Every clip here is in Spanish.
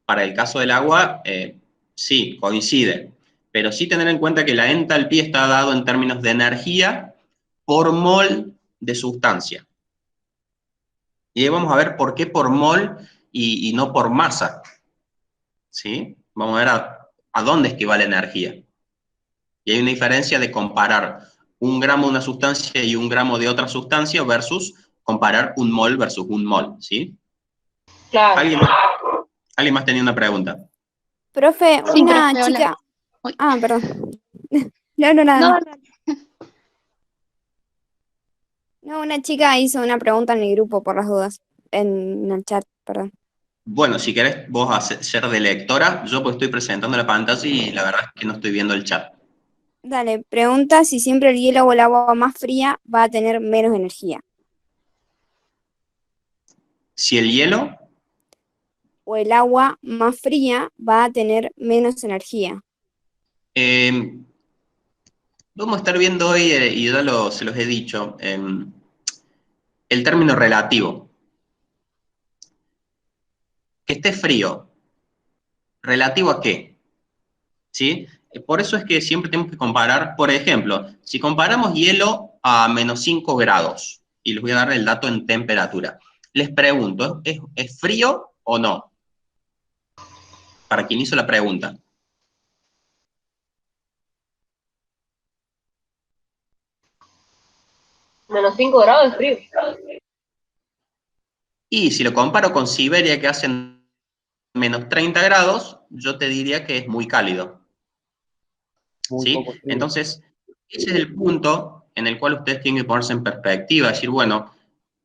para el caso del agua, sí, coincide. Pero sí tener en cuenta que la entalpía está dado en términos de energía por mol de sustancia. Y ahí vamos a ver por qué por mol y no por masa. ¿Sí? Vamos a ver a dónde es que va la energía. Y hay una diferencia de comparar 1 gramo de una sustancia y 1 gramo de otra sustancia versus comparar 1 mol versus 1 mol, ¿sí? Claro. ¿Alguien más tenía una pregunta? Profe, Sí, una profe, hola. chica... Uy. Ah, perdón. No, nada. No, No, una chica hizo una pregunta en el grupo por las dudas. En el chat, perdón. Bueno, si querés vos ser de lectora, yo pues estoy presentando la pantalla y la verdad es que no estoy viendo el chat. Dale, pregunta si siempre el hielo o el agua más fría va a tener menos energía. Si el hielo, O el agua más fría va a tener menos energía. vamos a estar viendo hoy, y ya se los he dicho, el término relativo. Que esté frío, ¿relativo a qué? ¿Sí? Por eso es que siempre tenemos que comparar, por ejemplo, si comparamos hielo a -5 grados, y les voy a dar el dato en temperatura, les pregunto, ¿es frío o no? Para quien hizo la pregunta. -5 grados es frío. Y si lo comparo con Siberia, que hacen -30 grados, yo te diría que es muy cálido. ¿Sí? Entonces, ese es el punto en el cual ustedes tienen que ponerse en perspectiva, decir, bueno,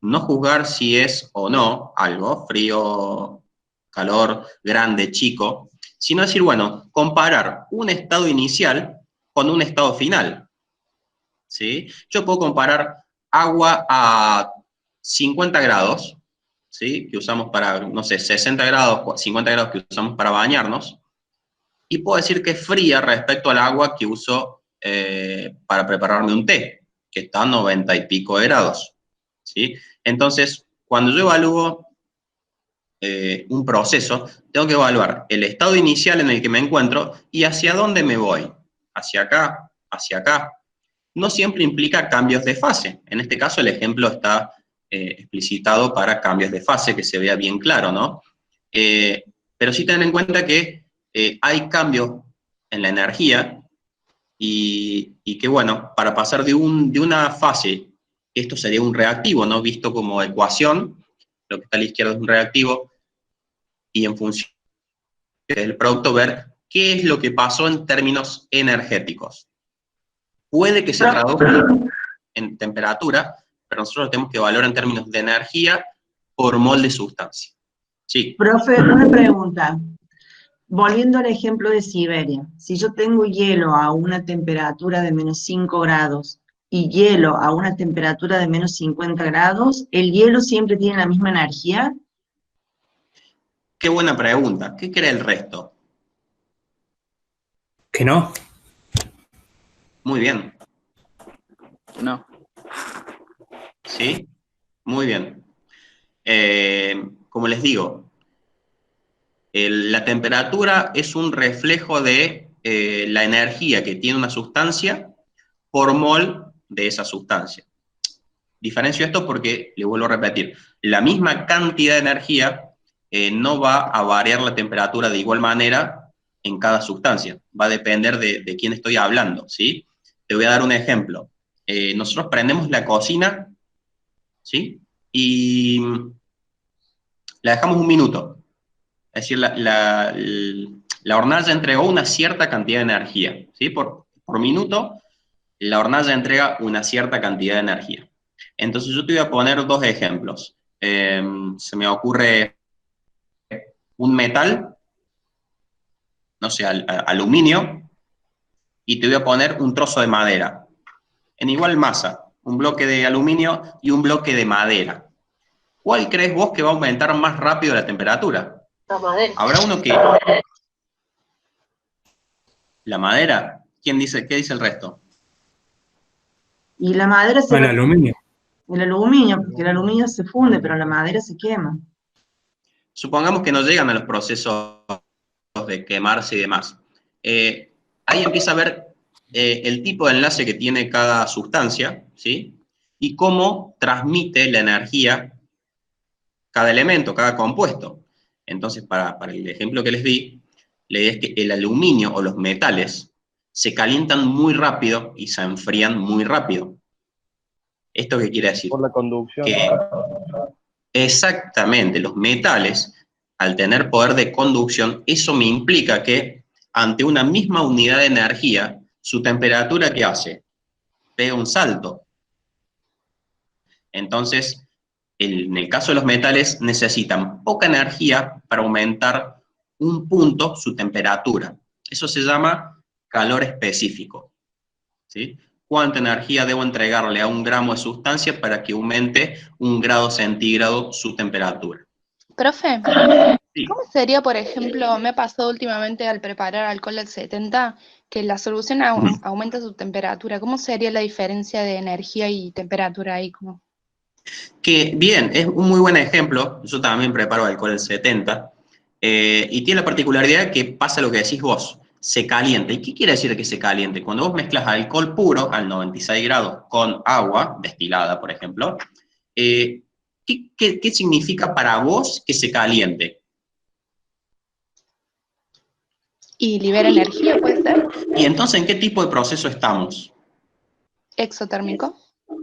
no juzgar si es o no algo, frío, calor, grande, chico, sino decir, bueno, comparar un estado inicial con un estado final. ¿Sí? Yo puedo comparar agua a 50 grados, ¿sí? Que usamos para, no sé, 60 grados, 50 grados que usamos para bañarnos, y puedo decir que es fría respecto al agua que uso para prepararme un té, que está a 90 y pico de grados. ¿Sí? Entonces, cuando yo evalúo un proceso, tengo que evaluar el estado inicial en el que me encuentro y hacia dónde me voy. Hacia acá, hacia acá. No siempre implica cambios de fase. En este caso, el ejemplo está explicitado para cambios de fase, que se vea bien claro, ¿no? Pero sí tener en cuenta que hay cambios en la energía y que, bueno, para pasar de una fase, esto sería un reactivo, ¿no? Visto como ecuación, lo que está a la izquierda es un reactivo, y en función del producto ver qué es lo que pasó en términos energéticos. Puede que se traduzca en temperatura, pero nosotros lo tenemos que evaluar en términos de energía por mol de sustancia. Sí. Profe, una pregunta. Volviendo al ejemplo de Siberia, si yo tengo hielo a una temperatura de -5 grados y hielo a una temperatura de -50 grados, ¿el hielo siempre tiene la misma energía? Qué buena pregunta. ¿Qué cree el resto? Que no. Muy bien. No. ¿Sí? Muy bien. Como les digo, la temperatura es un reflejo de la energía que tiene una sustancia por mol de esa sustancia. Diferencio esto porque, le vuelvo a repetir, la misma cantidad de energía no va a variar la temperatura de igual manera en cada sustancia. Va a depender de quién estoy hablando, ¿sí? Te voy a dar un ejemplo. Nosotros prendemos la cocina, ¿sí? Y la dejamos 1 minuto. Es decir, la hornalla entregó una cierta cantidad de energía, ¿sí? Por minuto, la hornalla entrega una cierta cantidad de energía. Entonces yo te voy a poner 2 ejemplos. Se me ocurre un metal, no sé, aluminio, y te voy a poner un trozo de madera, en igual masa, un bloque de aluminio y un bloque de madera. ¿Cuál crees vos que va a aumentar más rápido la temperatura? La madera. Habrá uno que... ¿La madera? ¿Qué dice el resto? Y la madera se El va... aluminio. El aluminio, porque el aluminio se funde, pero la madera se quema. supongamos que no llegan a los procesos de quemarse y demás. Ahí empieza a ver el tipo de enlace que tiene cada sustancia, ¿sí? Y cómo transmite la energía cada elemento, cada compuesto. Entonces, para el ejemplo que les di, la idea es que el aluminio o los metales se calientan muy rápido y se enfrían muy rápido. ¿Esto qué quiere decir? Por la conducción. Que exactamente, los metales, al tener poder de conducción, eso me implica que ante una misma unidad de energía, su temperatura, ¿qué hace? Pega un salto. Entonces, en el caso de los metales, necesitan poca energía para aumentar un punto su temperatura. Eso se llama calor específico, ¿sí? ¿Cuánta energía debo entregarle a un gramo de sustancia para que aumente 1 grado centígrado su temperatura? Profe, Sí. ¿cómo sería, por ejemplo, me ha pasado últimamente al preparar alcohol al 70, que la solución aumenta su temperatura? ¿Cómo sería la diferencia de energía y temperatura ahí? Que bien, es un muy buen ejemplo. Yo también preparo alcohol al 70, y tiene la particularidad que pasa lo que decís vos, se calienta. ¿Y qué quiere decir que se caliente? Cuando vos mezclas alcohol puro al 96 grados con agua destilada, por ejemplo, ¿qué significa para vos que se caliente? ¿Y libera energía, puede ser? ¿Y entonces en qué tipo de proceso estamos? ¿Exotérmico?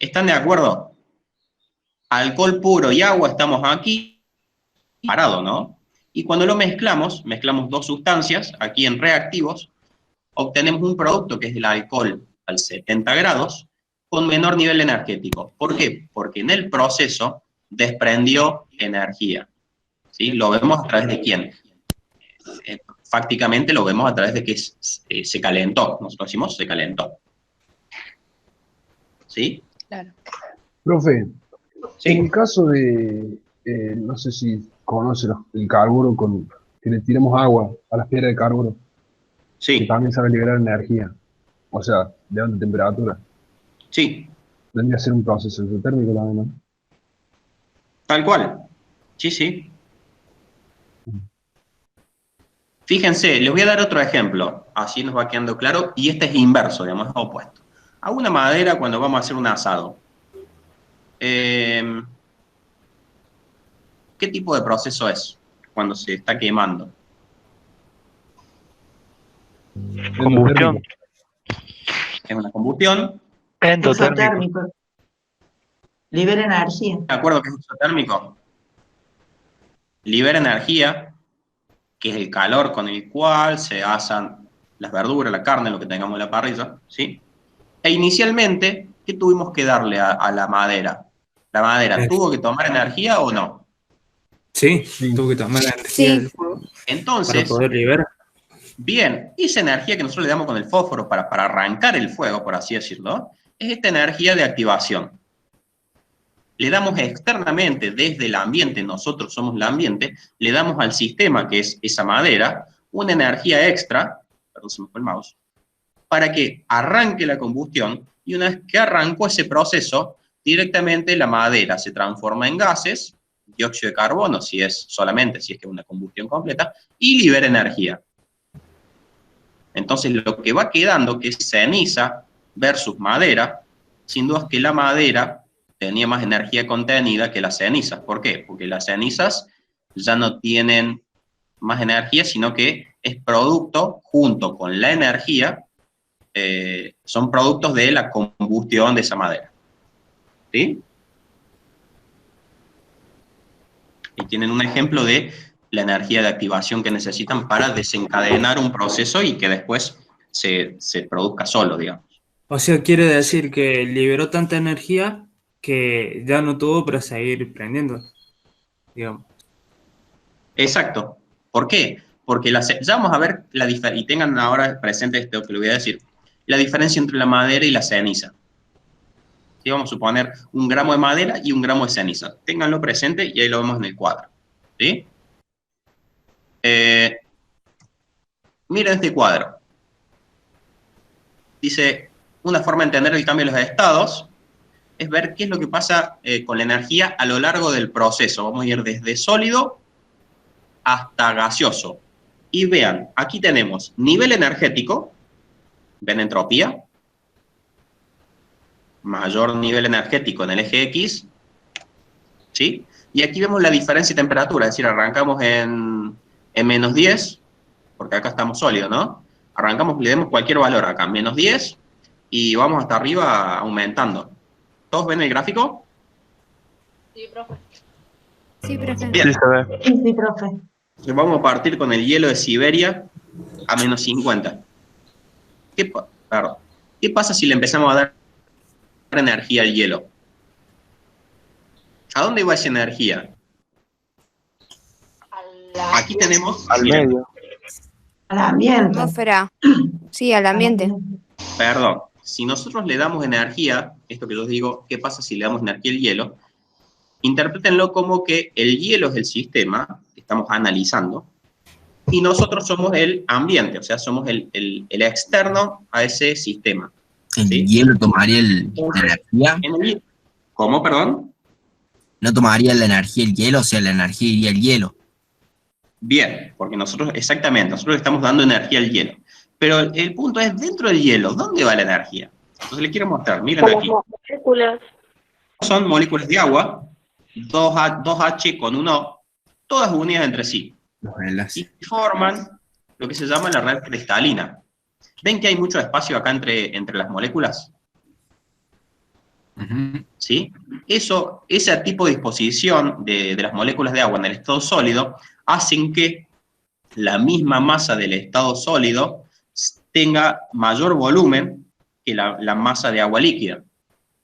¿Están de acuerdo? Alcohol puro y agua, estamos aquí parado, ¿no? Y cuando lo mezclamos 2 sustancias, aquí en reactivos, obtenemos un producto que es el alcohol al 70 grados, con menor nivel energético. ¿Por qué? Porque en el proceso desprendió energía, ¿sí? ¿Lo vemos a través de quién? Fácticamente lo vemos a través de que se calentó, nosotros decimos se calentó. ¿Sí? Claro. Profe, Sí. en el caso de, no sé si conoce el carburo, que le tiramos agua a las piedras de carburo, que Sí, también sabe liberar energía, o sea, de alta temperatura. sí, Tendría que ser un proceso exotérmico también, ¿no? tal cual. Sí, sí. Fíjense, les voy a dar otro ejemplo, así nos va quedando claro, y este es inverso, digamos, es opuesto. A una madera cuando vamos a hacer un asado. ¿Qué tipo de proceso es cuando se está quemando? Combustión. Es una combustión. Endotérmico. Exotérmico. Libera energía. ¿De acuerdo que es exotérmico? Libera energía, que es el calor con el cual se asan las verduras, la carne, lo que tengamos en la parrilla, ¿sí? E inicialmente, ¿qué tuvimos que darle a la madera? ¿La madera tuvo que tomar energía o no? Sí, tuvo que tomar la energía del fuego para Entonces, poder liberar. bien, esa energía que nosotros le damos con el fósforo para arrancar el fuego, por así decirlo, es esta energía de activación. Le damos externamente desde el ambiente, nosotros somos el ambiente, le damos al sistema, que es esa madera, una energía extra, perdón, se me fue el mouse, para que arranque la combustión, y una vez que arrancó ese proceso, directamente la madera se transforma en gases, dióxido de carbono, si es que es una combustión completa, y libera energía. Entonces lo que va quedando, que es ceniza versus madera, sin duda es que la madera tenía más energía contenida que las cenizas. ¿Por qué? Porque las cenizas ya no tienen más energía, sino que es producto, junto con la energía, son productos de la combustión de esa madera. ¿Sí? Y tienen un ejemplo de la energía de activación que necesitan para desencadenar un proceso y que después se produzca solo, digamos. O sea, quiere decir que liberó tanta energía que ya no tuvo para seguir prendiendo, digamos. Exacto. ¿Por qué? Porque ya vamos a ver la diferencia, y tengan ahora presente esto que les voy a decir, la diferencia entre la madera y la ceniza. ¿Sí? Vamos a suponer 1 gramo de madera y 1 gramo de ceniza. Ténganlo presente y ahí lo vemos en el cuadro. ¿Sí? Miren este cuadro. Dice, una forma de entender el cambio de los estados es ver qué es lo que pasa con la energía a lo largo del proceso. Vamos a ir desde sólido hasta gaseoso. Y vean, aquí tenemos nivel energético, ven entropía, mayor nivel energético en el eje X, ¿sí? Y aquí vemos la diferencia de temperatura, es decir, arrancamos en menos 10, porque acá estamos sólidos, ¿no? Arrancamos, le demos cualquier valor acá, menos 10, y vamos hasta arriba aumentando. ¿Todos ven el gráfico? Sí, profe. Sí, profe. Bien. Sí, se ve. Sí, profe. Entonces vamos a partir con el hielo de Siberia a menos 50. ¿Qué pasa si le empezamos a dar energía al hielo? ¿A dónde va esa energía? Aquí tenemos... Al miren, medio. Al ambiente. Atmósfera. Sí, al ambiente. perdón, si nosotros le damos energía, esto que yo os digo, ¿qué pasa si le damos energía al hielo? Interprétenlo como que el hielo es el sistema que estamos analizando y nosotros somos el ambiente, o sea, somos el externo a ese sistema. ¿El ¿sí? hielo tomaría la energía? ¿Cómo, perdón? ¿No tomaría la energía el hielo? O sea, la energía iría al hielo. Bien, porque nosotros, exactamente, nosotros le estamos dando energía al hielo. Pero el punto es, dentro del hielo, ¿dónde va la energía? Entonces les quiero mostrar, miren aquí. Moléculas. Son moléculas de agua, 2H con un O, todas unidas entre sí. Los enlaces. Y forman lo que se llama la red cristalina. ¿Ven que hay mucho espacio acá entre las moléculas? ¿Sí? Ese tipo de disposición de las moléculas de agua en el estado sólido hacen que la misma masa del estado sólido tenga mayor volumen que la masa de agua líquida.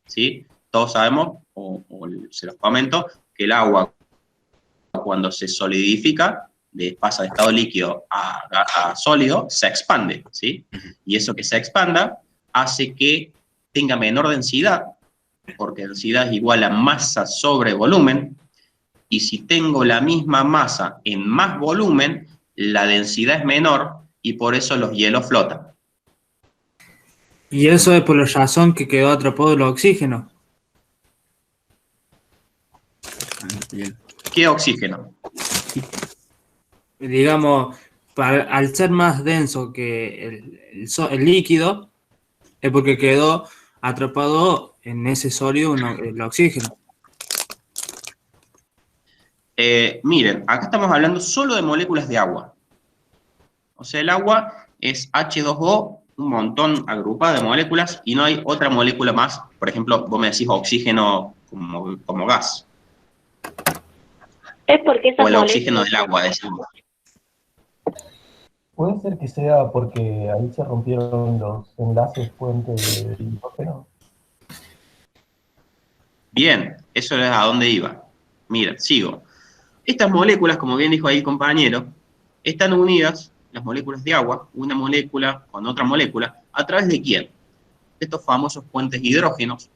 ¿Sí? Todos sabemos, o se los comento, que el agua cuando se solidifica, pasa de estado líquido a sólido, se expande, ¿sí? Y eso que se expanda hace que tenga menor densidad, porque densidad es igual a masa sobre volumen, y si tengo la misma masa en más volumen, la densidad es menor, y por eso los hielos flotan. Y eso es por la razón que quedó atrapado el oxígeno. ¿Qué oxígeno? Digamos, al ser más denso que el líquido, es porque quedó atrapado en ese sólido el oxígeno. Miren, acá estamos hablando solo de moléculas de agua. O sea, el agua es H2O, un montón agrupado de moléculas, y no hay otra molécula más. Por ejemplo, vos me decís oxígeno como gas. Es porque esas O el moléculas... oxígeno del agua, decimos. ¿Puede ser que sea porque ahí se rompieron los enlaces puentes de hidrógeno? Bien, eso es a dónde iba. Mira, sigo. Estas moléculas, como bien dijo ahí el compañero, están unidas, las moléculas de agua, una molécula con otra molécula, ¿a través de quién? De estos famosos puentes hidrógenos,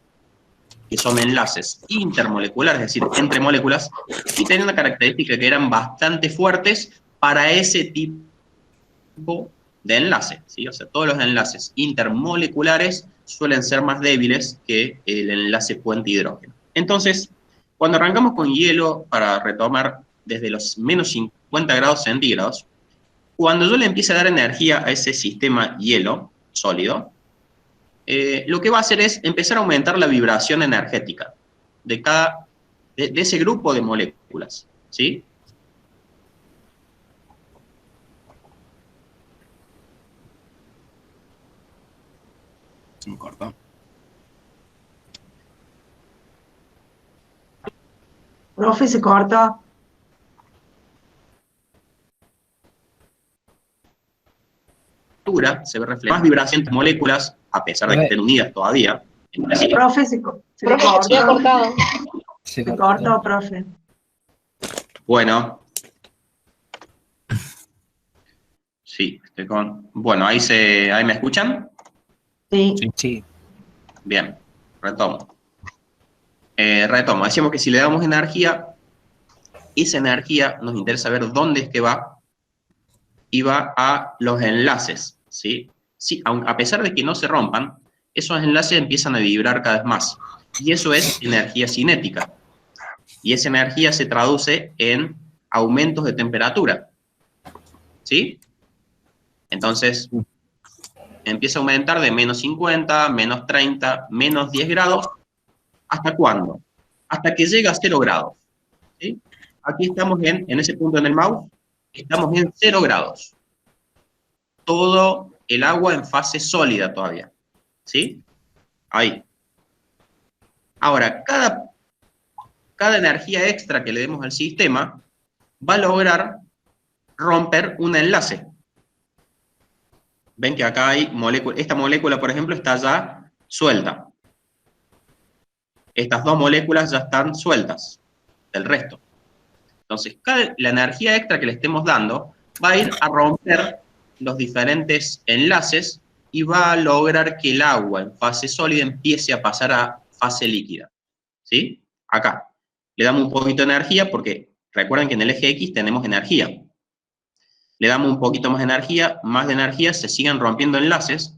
que son enlaces intermoleculares, es decir, entre moléculas, y tenían una característica que eran bastante fuertes para ese tipo de enlace, ¿sí? O sea, todos los enlaces intermoleculares suelen ser más débiles que el enlace puente hidrógeno. Entonces, cuando arrancamos con hielo, para retomar desde los menos 50 grados centígrados, cuando yo le empiece a dar energía a ese sistema hielo sólido, lo que va a hacer es empezar a aumentar la vibración energética de ese grupo de moléculas, ¿sí? Se me cortó. Profe, se corta. Se ve reflejada más vibración de moléculas, a pesar de que estén unidas todavía. Profe, se ha cortado. Se cortó, profe. Bueno. Sí, estoy con... Bueno, ¿ahí me escuchan? Sí. Bien, retomo. Decíamos que si le damos energía, esa energía nos interesa ver dónde es que va, y va a los enlaces, ¿sí? Sí, a pesar de que no se rompan, esos enlaces empiezan a vibrar cada vez más, y eso es energía cinética, y esa energía se traduce en aumentos de temperatura. ¿Sí? Entonces, empieza a aumentar de menos 50, menos 30, menos 10 grados. ¿Hasta cuándo? Hasta que llega a 0 grados. ¿Sí? Aquí estamos en ese punto en el mouse, estamos en 0 grados. Todo el agua en fase sólida todavía. ¿Sí? Ahí. Ahora, cada energía extra que le demos al sistema va a lograr romper un enlace. Ven que acá hay moléculas. Esta molécula, por ejemplo, está ya suelta. Estas dos moléculas ya están sueltas del resto. Entonces, la energía extra que le estemos dando va a ir a romper los diferentes enlaces y va a lograr que el agua en fase sólida empiece a pasar a fase líquida. ¿Sí? Acá. Le damos un poquito de energía porque recuerden que en el eje X tenemos energía. Le damos un poquito más de energía, se siguen rompiendo enlaces,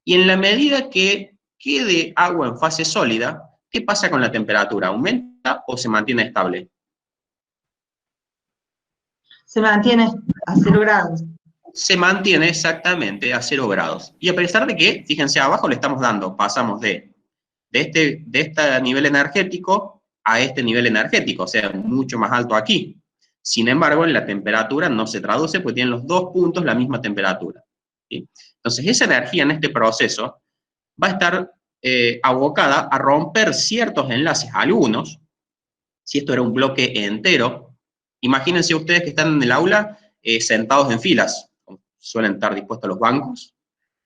y en la medida que quede agua en fase sólida, ¿qué pasa con la temperatura? ¿Aumenta o se mantiene estable? Se mantiene a 0 grados. Se mantiene exactamente a 0 grados. Y a pesar de que, fíjense, abajo le estamos dando, pasamos de este nivel energético a este nivel energético, o sea, mucho más alto aquí. Sin embargo, en la temperatura no se traduce porque tienen los dos puntos la misma temperatura. ¿Sí? Entonces, esa energía en este proceso va a estar abocada a romper ciertos enlaces, algunos. Si esto era un bloque entero, imagínense ustedes que están en el aula sentados en filas, como suelen estar dispuestos los bancos,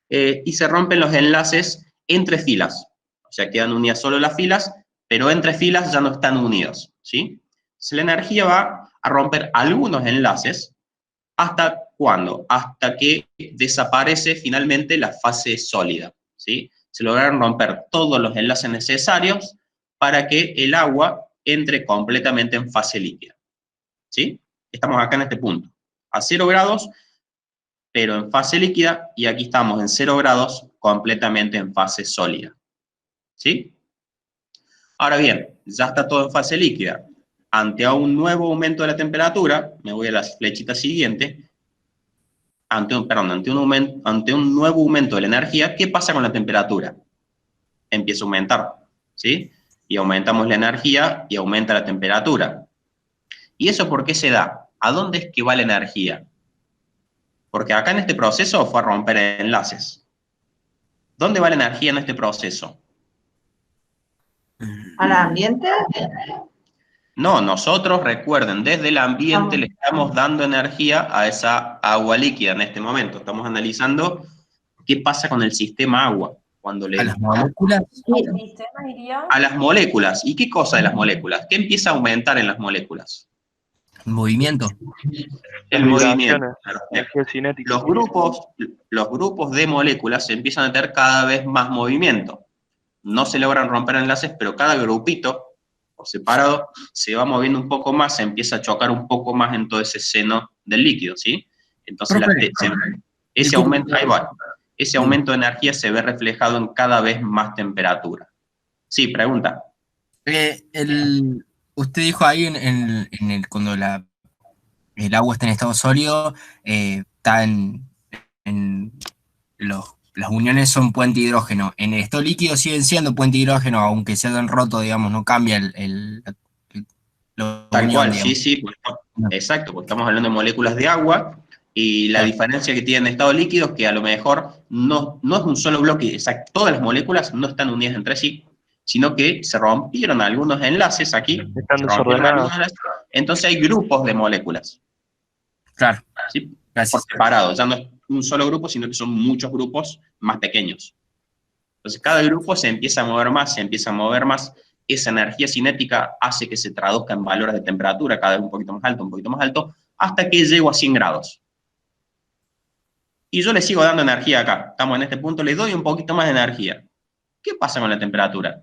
y se rompen los enlaces entre filas. O sea, quedan unidas solo las filas, pero entre filas ya no están unidos. ¿Sí? Entonces, la energía va a romper algunos enlaces. ¿Hasta cuándo? Hasta que desaparece finalmente la fase sólida. ¿Sí? Se lograron romper todos los enlaces necesarios para que el agua entre completamente en fase líquida. ¿Sí? Estamos acá en este punto. A 0 grados, pero en fase líquida, y aquí estamos en 0 grados, completamente en fase sólida. ¿Sí? Ahora bien, ya está todo en fase líquida. Ante un nuevo aumento de la temperatura, me voy a la flechita siguiente, ante un nuevo aumento de la energía, ¿qué pasa con la temperatura? Empieza a aumentar, ¿sí? Y aumentamos la energía y aumenta la temperatura. ¿Y eso por qué se da? ¿A dónde es que va la energía? Porque acá en este proceso fue a romper enlaces. ¿Dónde va la energía en este proceso? ¿Al ambiente? No, nosotros, recuerden, desde el ambiente le estamos dando energía a esa agua líquida en este momento. Estamos analizando qué pasa con el sistema agua. Cuando le... ¿A las moléculas? ¿El sistema iría? A las moléculas. ¿Y qué cosa de las moléculas? ¿Qué empieza a aumentar en las moléculas? ¿El movimiento? El movimiento. Energía cinética. Los grupos de moléculas empiezan a tener cada vez más movimiento. No se logran romper enlaces, pero cada grupito por separado se va moviendo un poco más, se empieza a chocar un poco más en todo ese seno del líquido, ¿sí? Entonces ese aumento de energía se ve reflejado en cada vez más temperatura. Sí, pregunta. Usted dijo ahí cuando el agua está en estado sólido, está las uniones son puente hidrógeno. En el estado líquido siguen siendo puente hidrógeno, aunque se hayan roto, digamos, no cambia Tal cual, sí, pues, exacto, porque estamos hablando de moléculas de agua, y la diferencia que tienen en estado líquido es que a lo mejor no es un solo bloque, exacto, todas las moléculas no están unidas entre sí, sino que se rompieron algunos enlaces aquí, están desordenadas. Entonces hay grupos de moléculas. Claro. ¿Sí? Gracias. Por separado, ya no es un solo grupo, sino que son muchos grupos más pequeños. Entonces cada grupo se empieza a mover más, esa energía cinética hace que se traduzca en valores de temperatura, cada vez un poquito más alto, hasta que llego a 100 grados. Y yo le sigo dando energía acá, estamos en este punto, le doy un poquito más de energía. ¿Qué pasa con la temperatura?